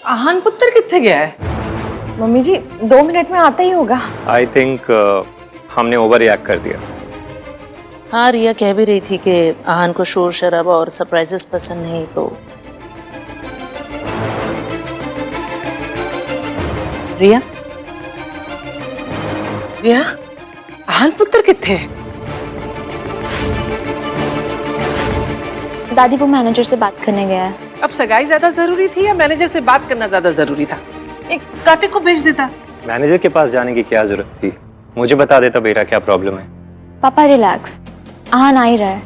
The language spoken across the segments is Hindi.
आहान पुत्र कितने गया है? मम्मी जी 2 मिनट में आता ही होगा। आई थिंक हमने ओवर रिएक्ट कर दिया। हाँ, रिया कह भी रही थी कि आहान को शोर शराबा और सरप्राइजेस पसंद नहीं, तो रिया रिया, आहान पुत्र कितने है? दादी वो मैनेजर से बात करने गया है। अब सगाई ज्यादा जरूरी थी या मैनेजर से बात करना ज्यादा जरूरी था? एक कार्तिक को भेज देता। मैनेजर के पास जाने की क्या जरूरत थी? मुझे बता देता बेटा क्या प्रॉब्लम है। पापा रिलैक्स, आहान आ ही रहा है।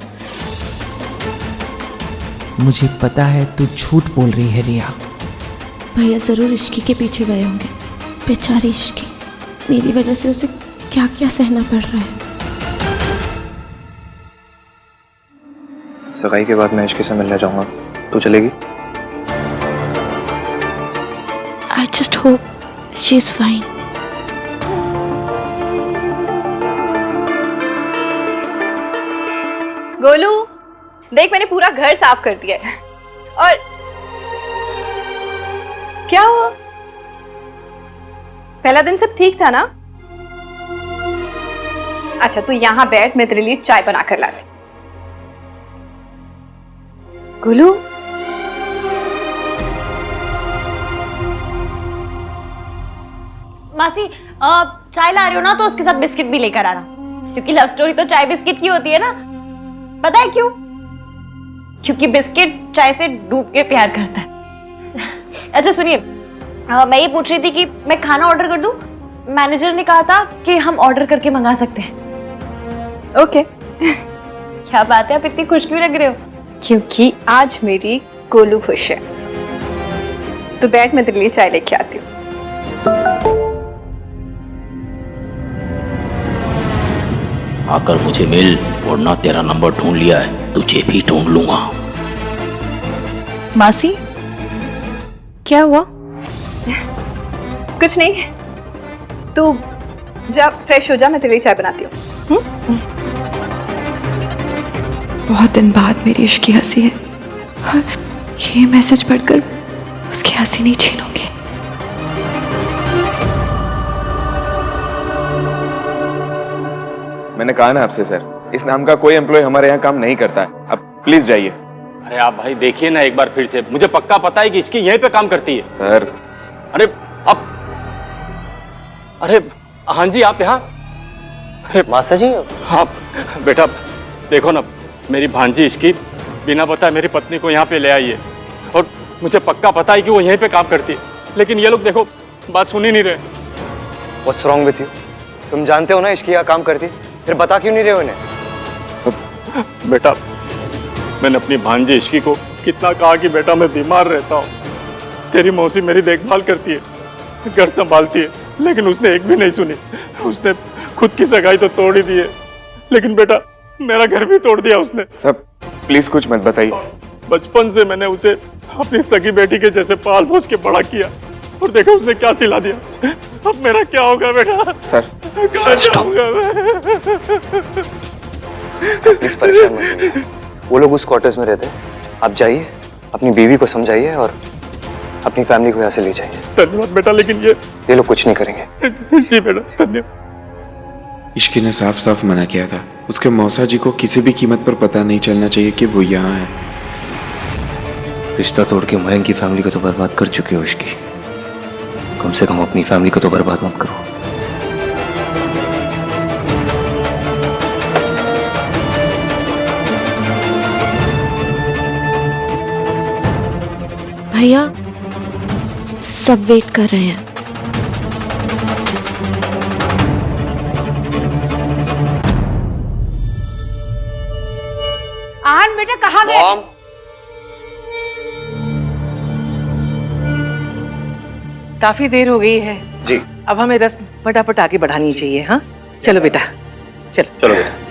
मुझे पता है तू झूठ बोल रही है रिया। भैया जरूर इश्की के पीछे गए होंगे। बेचारी इश्की, मेरी वजह से उसे क्या क्या सहना पड़ रहा है। सगाई के बाद मैं इश्की से मिलने जाऊंगा, तू चलेगी? I just hope she is fine. Golu, देख मैंने पूरा घर साफ कर दिया है। और क्या हुआ? पहला दिन सब ठीक था ना? अच्छा तू यहां बैठ, मैं तेरे लिए चाय बना कर लाती। गोलू, मासी चाय ला रही हो ना, तो उसके साथ बिस्किट भी लेकर आना, क्योंकि लव स्टोरी तो चाय बिस्किट की होती है ना। पता है क्यों? क्योंकि बिस्किट चाय से डूब के प्यार करता है। अच्छा सुनिए, मैं ये पूछ रही थी कि मैं खाना ऑर्डर कर दूं? मैनेजर ने कहा था कि हम ऑर्डर करके मंगा सकते हैं। ओके। क्या बात है, आप इतनी खुश क्यों लग रहे हो? क्योंकि आज मेरी गोलू खुश है। तो बैठ, मैं तेरे लिए चाय लेके आती हूँ। आकर मुझे मिल, वरना तेरा नंबर ढूंढ लिया है, तुझे भी ढूंढ लूंगा। मासी क्या हुआ? कुछ नहीं, तू जा फ्रेश हो जा, मैं तेरे लिए चाय बनाती हूँ। बहुत दिन बाद मेरी इश्की हंसी है और ये मैसेज पढ़कर उसकी हंसी नहीं छीनूंगी। मैंने कहा ना आपसे सर, इस नाम का कोई एम्प्लॉय हमारे यहाँ काम नहीं करता है। अब प्लीज जाइए। अरे आप भाई देखिए ना एक बार फिर से, मुझे पक्का पता है कि इसकी यहीं पे काम करती है। सर अरे अब, अरे हाँ जी आप यहाँ? अरे मासा जी हाँ बेटा, देखो ना मेरी भांजी इसकी बिना बताए मेरी पत्नी को यहाँ पे ले आई है, और मुझे पक्का पता है कि वो यहीं पे काम करती है, लेकिन ये लोग देखो बात सुन ही नहीं रहे। What's wrong with you? तुम जानते हो ना इसकी यहाँ काम करती, फिर बता क्यों नहीं रहे हो इन्हें? सब बेटा, मैंने अपनी भांजी इश्की को कितना कहा कि बेटा मैं बीमार रहता हूँ, तेरी मौसी मेरी देखभाल करती है, घर संभालती है, लेकिन उसने एक भी नहीं सुनी। उसने खुद की सगाई तो तोड़ ही दी है, लेकिन बेटा मेरा घर भी तोड़ दिया उसने। सब प्लीज कुछ मत बताइए। बचपन से मैंने उसे अपनी सगी बेटी के जैसे पाल पोस के बड़ा किया, और देखा उसने क्या सिला दिया। अब मेरा क्या होगा बेटा? सर कहाँ जाऊंगा मैं? प्लीज परेशान मत होइए, वो लोग उस क्वार्टर्स में रहते हैं। आप जाइए, अपनी बीवी को समझाइए और अपनी फैमिली को यहाँ से ले जाइए। धन्यवाद बेटा, लेकिन ये लोग कुछ नहीं करेंगे। जी बेटा धन्यवाद। इश्की ने साफ साफ मना किया था, उसके मौसा जी को किसी भी कीमत पर पता नहीं चलना चाहिए कि वो यहाँ है। रिश्ता तोड़ के मयंक की फैमिली को तो बर्बाद कर चुकी हो इश्की, कम से कम अपनी फैमिली को तो बर्बाद मत करो। भैया सब वेट कर रहे हैं। आहान बेटा कहाँ गए? काफी देर हो गई है जी। अब हमें रस्म फटाफट आगे बढ़ानी चाहिए। हाँ चलो बेटा, चलो चलो बेटा।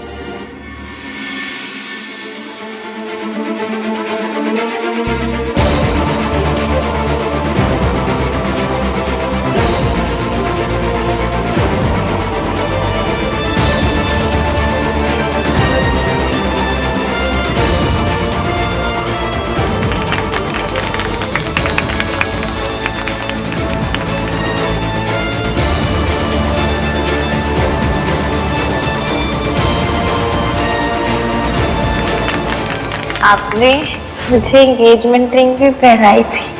आपने मुझे एंगेजमेंट रिंग भी पहनाई थी।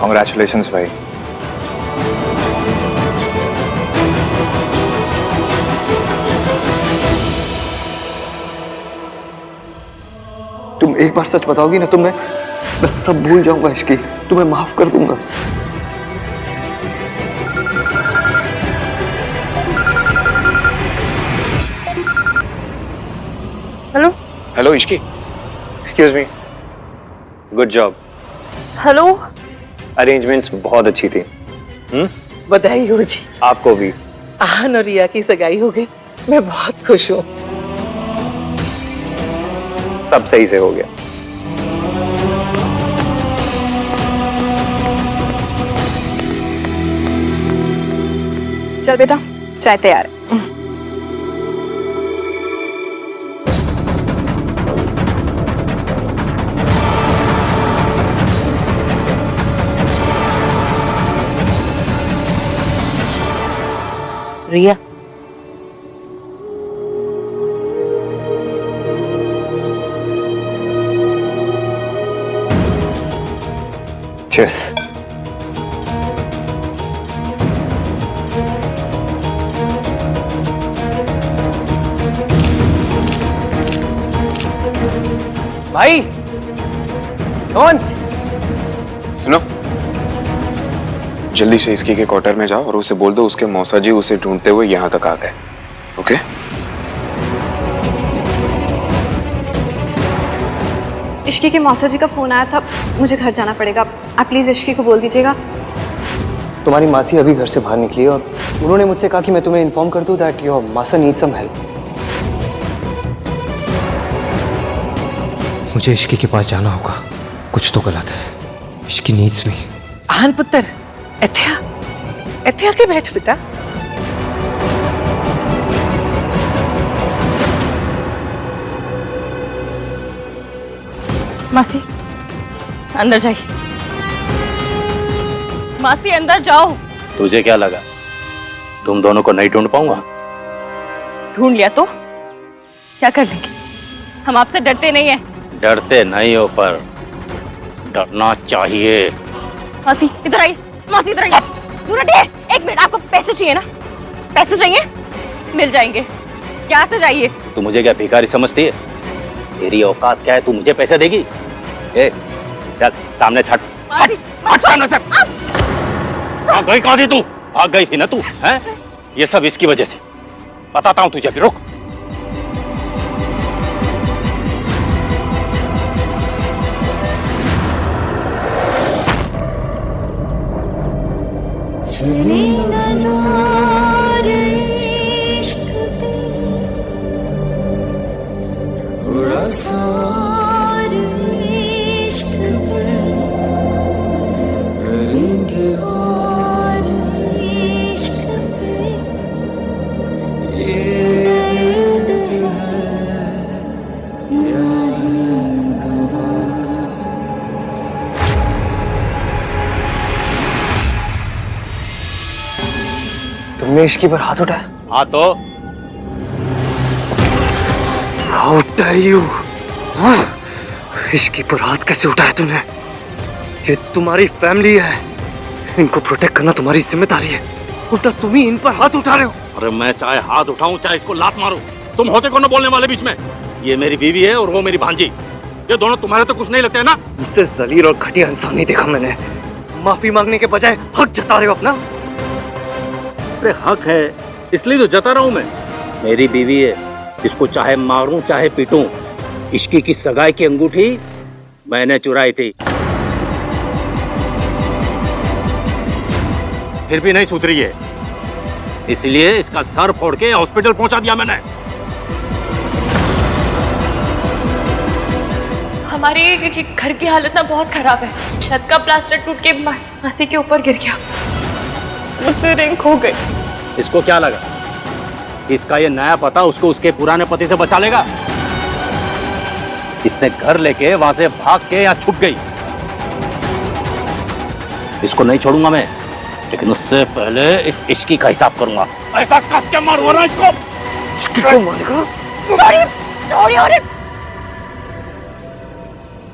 Congratulations भाई। तुम एक बार सच बताओगी ना तो मैं सब भूल जाऊंगा इश्की, तुम्हें माफ कर दूंगा। Hello hello Ishki, excuse me, good job. Hello. Arrangements बहुत अच्छी थी। बधाई हो जी। आपको भी। आहान और रिया की सगाई हो गई, मैं बहुत खुश हूँ। सब सही से हो गया। चल बेटा, चाय तैयार है। रिया, Cheers. भाई, कौन? सुनो, जल्दी से इसकी के क्वार्टर में जाओ और उसे बोल दो उसके मौसा जी उसे ढूंढते हुए यहाँ तक आ गए। ओके? इश्की के मौसा जी का फोन आया था, मुझे घर जाना पड़ेगा। आप प्लीज इश्की को बोल दीजिएगा। तुम्हारी मासी अभी घर से बाहर निकली और उन्होंने मुझसे कहा कि मैं तुम्हें इन्फॉर्म कर दूं दैट योर मासा नीड्स सम हेल्प। मुझे इश्की के पास जाना होगा, कुछ तो गलत है। इश्की नीड्स मी। आहान पुत्र, इत्थे आके बैठ बेटा। मासी अंदर जाइए। मासी अंदर जाओ। तुझे क्या लगा तुम दोनों को नहीं ढूंढ पाऊंगा? ढूंढ लिया तो क्या कर लेंगे? हम आपसे डरते नहीं हैं। डरते नहीं हो पर डरना चाहिए। मासी इधर आइए। मासी इधर आइए। दूर हटिए। एक मिनट, आपको पैसे चाहिए ना? पैसे चाहिए? मिल जाएंगे। क्या से चाहिए? तू मुझे क्या भिखारी समझती है? तेरी औकात क्या है, तू मुझे पैसे देगी? ए, चल सामने छट। हट, हट सामने से। भाग गई कहाँ थी तू? भाग गई थी ना तू, हैं? ये सब इसकी वजह से। बताता हूँ तुझे, रुक। तुमने इश्की पर हाथ उठाया? हाँ तो How dare you? इश्की पर हाथ कैसे उठाया तूने? ये तुम्हारी फैमिली है, इनको प्रोटेक्ट करना तुम्हारी जिम्मेदारी है, उल्टा तुम ही इन पर हाथ उठा रहे हो। अरे मैं चाहे हाथ उठाऊं चाहे इसको लात मारूं, तुम होते कौन बोलने वाले बीच में? ये मेरी बीवी है और वो मेरी भांजी। ये दोनों तुम्हारे तो कुछ नहीं लगते है ना? मुझसे जलील और घटिया इंसान नहीं देखा मैंने। माफी मांगने के बजाय हक जता रहे हो अपना। अरे हक है इसलिए तो जता रहा हूं मैं। मेरी बीवी है, इसको चाहे मारूं चाहे पीटूं। इश्की की सगाई की अंगूठी मैंने चुराई थी, फिर भी नहीं सुधरी है, इसलिए इसका सर फोड़ के हॉस्पिटल पहुंचा दिया मैंने। हमारे घर की हालत ना बहुत खराब है। छत का प्लास्टर टूट के मासी के ऊपर गिर गया, मुझसे रिंग खो गई। इसको क्या लगा इसका ये नया पता उसको उसके पुराने पति से बचा लेगा? इसने घर लेके वहां से भाग के यहाँ छुप गई। इसको नहीं छोड़ूंगा मैं, लेकिन उससे पहले इस इश्की का हिसाब करूंगा। ऐसा कस के मारूंगा ना इसको।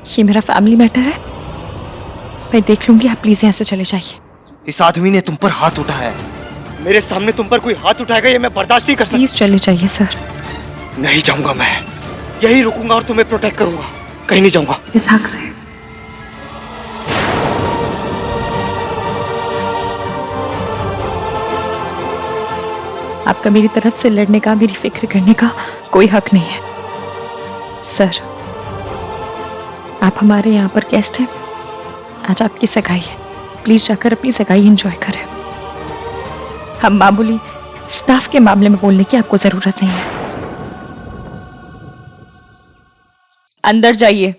ये मेरा फैमिली मैटर है, मैं देख लूंगी। आप प्लीज यहाँ से चले जाइए। इस आदमी ने तुम पर हाथ उठाया है। मेरे सामने तुम पर कोई हाथ उठाएगा ये मैं बर्दाश्त नहीं कर सकता। प्लीज चले जाइए सर। नहीं जाऊंगा मैं, यही रुकूंगा और तुम्हें प्रोटेक्ट करूंगा, कहीं नहीं जाऊंगा। इस हक से आपका मेरी तरफ से लड़ने का, मेरी फिक्र करने का कोई हक नहीं है सर। आप हमारे यहाँ पर गेस्ट हैं, आज आपकी सगाई है, प्लीज जाकर अपनी सगाई एंजॉय करें। हम मामूली स्टाफ के मामले में बोलने की आपको जरूरत नहीं है। अंदर जाइए।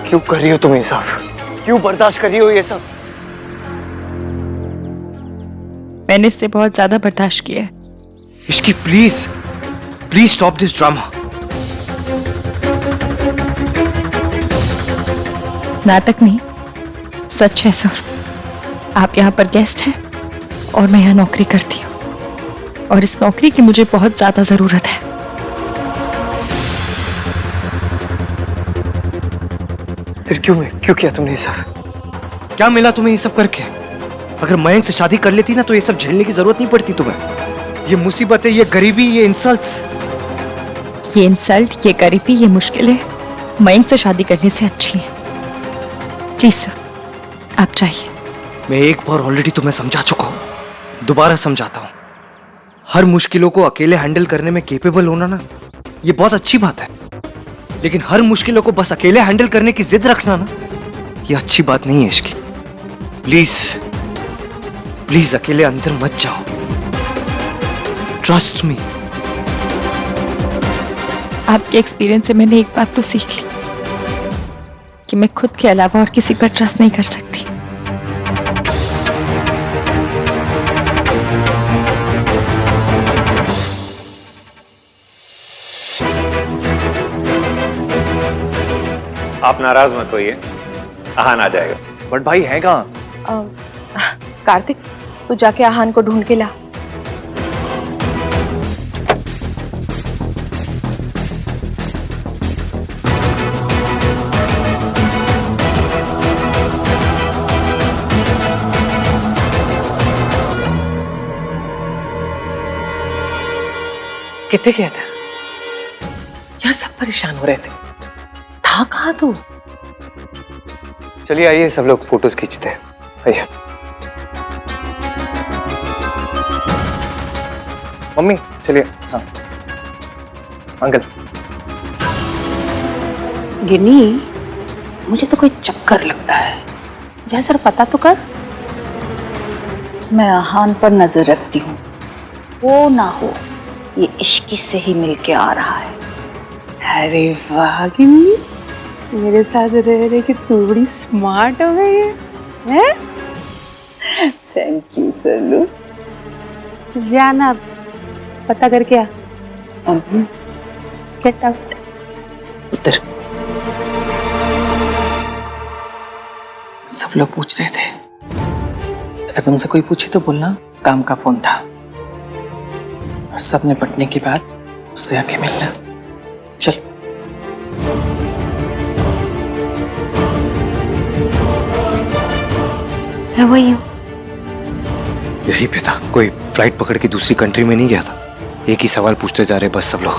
क्यों कर रही हो तुम ये सब? क्यों बर्दाश्त कर रही हो ये सब? मैंने इससे बहुत ज्यादा बर्दाश्त किया है। Ishki please please stop this drama. नाटक नहीं, सच है सर। आप यहाँ पर गेस्ट हैं और मैं यहाँ नौकरी करती हूँ, और इस नौकरी की मुझे बहुत ज्यादा जरूरत है। फिर क्यों किया तुमने ये सब? क्या मिला तुम्हें ये सब करके? अगर मयंक से शादी कर लेती ना तो ये सब झेलने की जरूरत नहीं पड़ती तुम्हें। ये मुसीबतें, ये गरीबी, ये इंसल्ट्स। ये इंसल्ट, ये गरीबी, ये मुश्किलें मयंक से शादी करने से अच्छी हैं। प्लीज सर, आप जाइए। मैं एक बार ऑलरेडी तुम्हें समझा चुका हूं, दोबारा समझाता हूं। हर मुश्किलों को अकेले हैंडल करने में कैपेबल होना ना, ये बहुत अच्छी बात है, लेकिन हर मुश्किलों को बस अकेले हैंडल करने की जिद रखना ना, ये अच्छी बात नहीं है इश्की। प्लीज प्लीज अकेले अंदर मत जाओ, ट्रस्ट मी। आपके एक्सपीरियंस से मैंने एक बात तो सीख ली कि मैं खुद के अलावा और किसी पर ट्रस्ट नहीं कर सकती। आप नाराज मत होइए, आहान आ जाएगा। बट भाई है कहाँ? कार्तिक, तू जाके आहान को ढूंढ के ला। कितने गया था? यहाँ सब परेशान हो रहे थे, था कहाँ तू? चलिए आइए सब लोग फोटोज खींचते हैं, आइए। मम्मी चलिए। हाँ अंकल। गिनी, मुझे तो कोई चक्कर लगता है, जा सर पता तो कर। मैं आहान पर नजर रखती हूँ, वो ना हो ये इश्की से ही मिलके आ रहा है। अरे वाह गिनी, मेरे साथ रह रहे कि तू बड़ी स्मार्ट हो गई है? Thank you Sallu. चल जाना, पता करके आ। Get out. उधर सब लोग पूछ रहे थे, अगर तुमसे कोई पूछे तो बोलना काम का फोन था, और सब निपटने के बाद उससे आके मिलना। चल। मैं वही हूँ। यही पे था, कोई फ्लाइट पकड़ के दूसरी कंट्री में नहीं गया था। एक ही सवाल पूछते जा रहे बस सब लोग।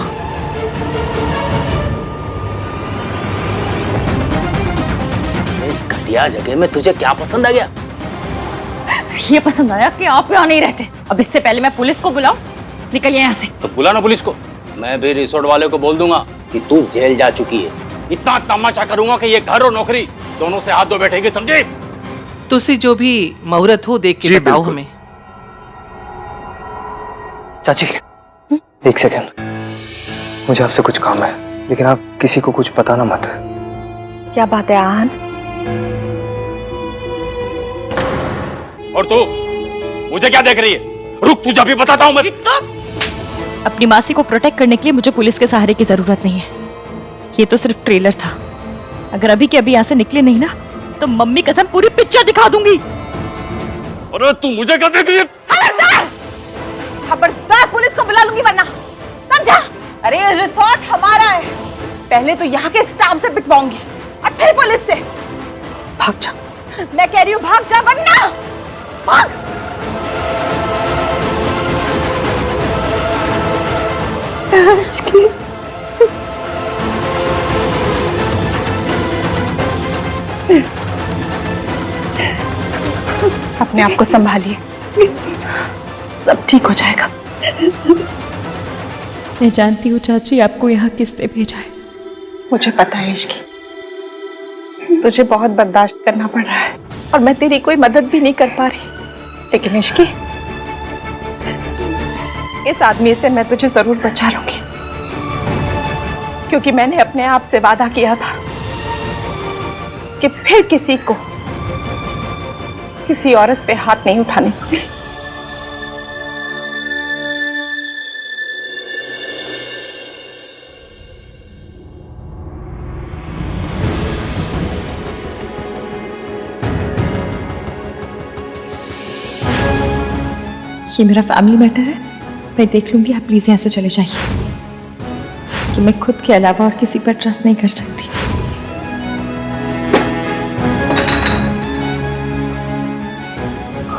इस घटिया जगह में तुझे क्या पसंद आ गया? ये पसंद आया कि आप यहाँ नहीं रहते। अब इससे पहले मैं पुलिस को बुलाऊं? निकलिए यहाँ से। तो बुला ना पुलिस को, मैं भी रिसोर्ट वाले को बोल दूंगा कि तू जेल जा चुकी है। इतना तमाशा करूंगा कि ये घर और नौकरी दोनों से हाथ धो बैठेंगे, समझे? तुसी जो भी मुहूर्त हो देख के बताओ हमें। चाची, एक सेकंड, मुझे आपसे कुछ काम है, लेकिन आप किसी को कुछ बताना मत। क्या बात है आहान? और तू मुझे क्या देख रही है? रुक, तुझे अभी बताता हूँ मैं। अपनी मासी को प्रोटेक्ट करने के लिए मुझे पुलिस के सहारे की जरूरत नहीं है। ये तो सिर्फ ट्रेलर था। अगर अभी के अभी यहाँ से निकले नहीं ना, तो मम्मी कसम पूरी पिक्चर दिखा दूंगी। अरे तू मुझे क्या देख रही है? खबरदार! खबरदार, पुलिस को बुला लूंगी वरना, समझा? अरे ये रिसोर्ट हमारा है। पहले तो यहाँ के स्टाफ से पिटवाऊंगी और फिर पुलिस से। भाग जा। मैं कह रही हूँ भाग जा, वरना भाग। अपने आप को संभालिए, सब ठीक हो जाएगा। मैं जानती हूँ चाची आपको यहाँ किसने भेजा है। मुझे पता है इश्की, तुझे बहुत बर्दाश्त करना पड़ रहा है और मैं तेरी कोई मदद भी नहीं कर पा रही। लेकिन इश्की, इस आदमी से मैं तुझे जरूर बचा लूंगी, क्योंकि मैंने अपने आप से वादा किया था कि फिर किसी औरत पे हाथ नहीं उठाने दूंगी। ये मेरा फैमिली मैटर है, मैं देख लूंगी। आप प्लीज यहाँ से चले जाइए, कि मैं खुद के अलावा और किसी पर ट्रस्ट नहीं कर सकती।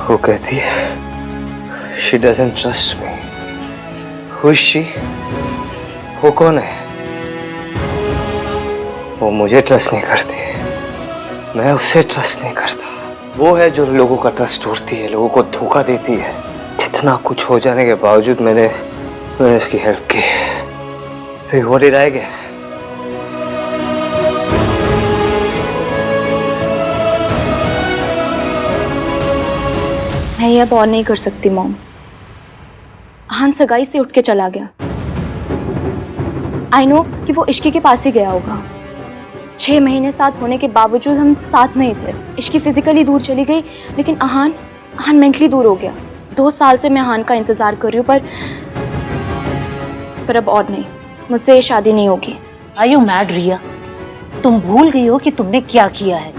वो कहती है she doesn't trust me. Who is she? वो कौन है? वो मुझे ट्रस्ट नहीं करती, मैं उसे ट्रस्ट नहीं करता। वो है जो लोगों का ट्रस्ट तोड़ती है, लोगों को धोखा देती है। जितना कुछ हो जाने के बावजूद मैंने उसकी हेल्प की। फिर what did I get? मैं ये अब और नहीं कर सकती मॉम। आहान सगाई से उठ के चला गया। आई नो कि वो इश्की के पास ही गया होगा। 6 महीने साथ होने के बावजूद हम साथ नहीं थे। इश्की फिजिकली दूर चली गई, लेकिन आहान मेंटली दूर हो गया। 2 साल से मैं आहान का इंतजार कर रही हूँ, पर अब और नहीं, मुझसे ये शादी नहीं होगी। आर यू मैड रिया? तुम भूल गई हो कि तुमने क्या किया है।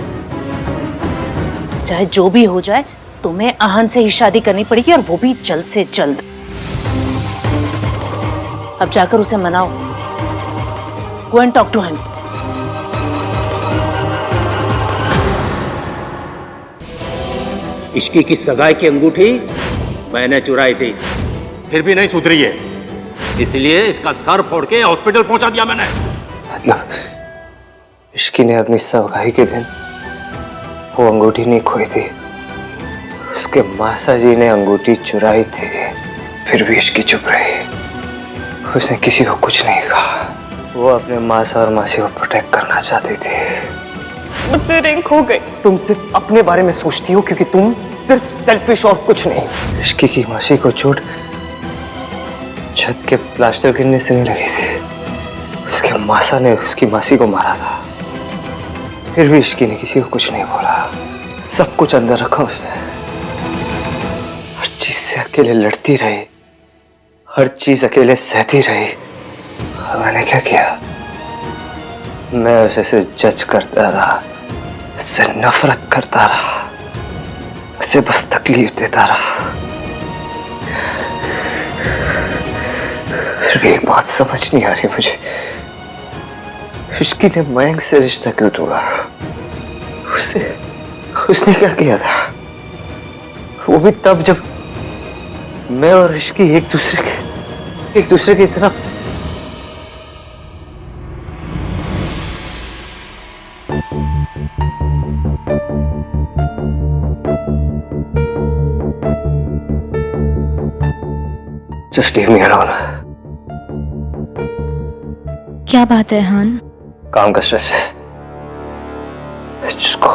चाहे जो भी हो जाए, तुम्हें आहान से ही शादी करनी पड़ेगी, और वो भी जल्द से जल्द। अब जाकर उसे मनाओ। Go and talk to him. इश्की की सगाई की अंगूठी मैंने चुराई थी, फिर भी नहीं सुधरी है, इसलिए इसका सर फोड़ के हॉस्पिटल पहुंचा दिया मैंने। मतलब इश्की ने अपनी सगाई के दिन वो अंगूठी नहीं खोई थी, उसके मासा जी ने अंगूठी चुराई थी, फिर भी इश्की चुप रही। उसने किसी को कुछ नहीं कहा। वो अपने मासा और मासी को प्रोटेक्ट करना चाहती थी। मुझसे रिंग खो गई। तुम सिर्फ अपने बारे में सोचती हो, क्योंकि तुम सिर्फ सेल्फिश और कुछ नहीं। इश्की की मासी को चोट छत के प्लास्टर गिरने से नहीं लगी थी, उसके मासा ने उसकी मासी को मारा था। फिर भी इश्की ने किसी को कुछ नहीं बोला, सब कुछ अंदर रखा उसने। हर चीज से अकेले लड़ती रही, हर चीज अकेले सहती रही। और मैंने क्या किया? मैं उसे जज करता रहा, उससे नफरत करता रहा, उसे बस तकलीफ देता रहा। फिर भी एक बात समझ नहीं आ रही मुझे, इश्की ने मयंक से रिश्ता क्यों तोड़ा? उसने क्या किया था? वो भी तब जब मैं और इश्की एक दूसरे की तरफ। Just leave me alone. क्या बात है हान? काम का स्ट्रेस है। जिसको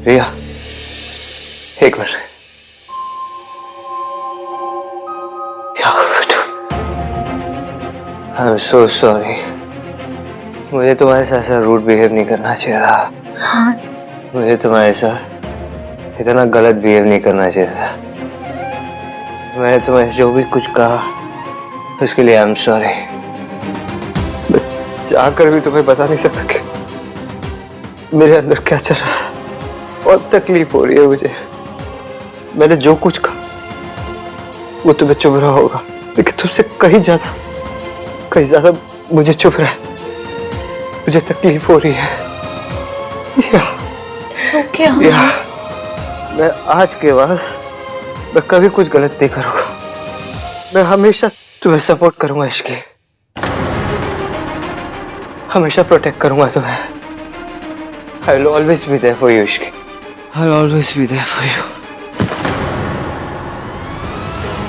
रिया, एक मिनट। क्या हुआ बेटा? I am so sorry. मुझे तुम्हारे साथ ऐसा रूड बिहेव नहीं करना चाहिए था। हाँ। मुझे तुम्हारे साथ इतना गलत बिहेव नहीं करना चाहिए था। मैंने तुम्हें जो भी कुछ कहा उसके लिए आई एम सॉरी। जाकर भी तुम्हें बता नहीं सकता कि मेरे अंदर क्या चल रहा है। बहुत तकलीफ हो रही है मुझे। मैंने जो कुछ कहा वो तुम्हें चुभ रहा होगा, लेकिन तुमसे कहीं ज्यादा मुझे चुभ रहा है। मुझे तकलीफ हो रही है। या, मैं आज के बाद मैं कभी कुछ गलत नहीं करूंगा। मैं हमेशा तुम्हें सपोर्ट करूंगा इश्की, हमेशा प्रोटेक्ट करूंगा तुम्हें। I will always be there for you, Ishki. I'll always be there for you.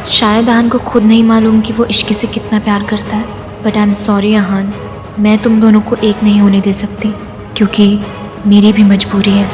शायद आहान को खुद नहीं मालूम कि वो इश्की से कितना प्यार करता है, बट आई एम सॉरी आहान, मैं तुम दोनों को एक नहीं होने दे सकती, क्योंकि मेरी भी मजबूरी है।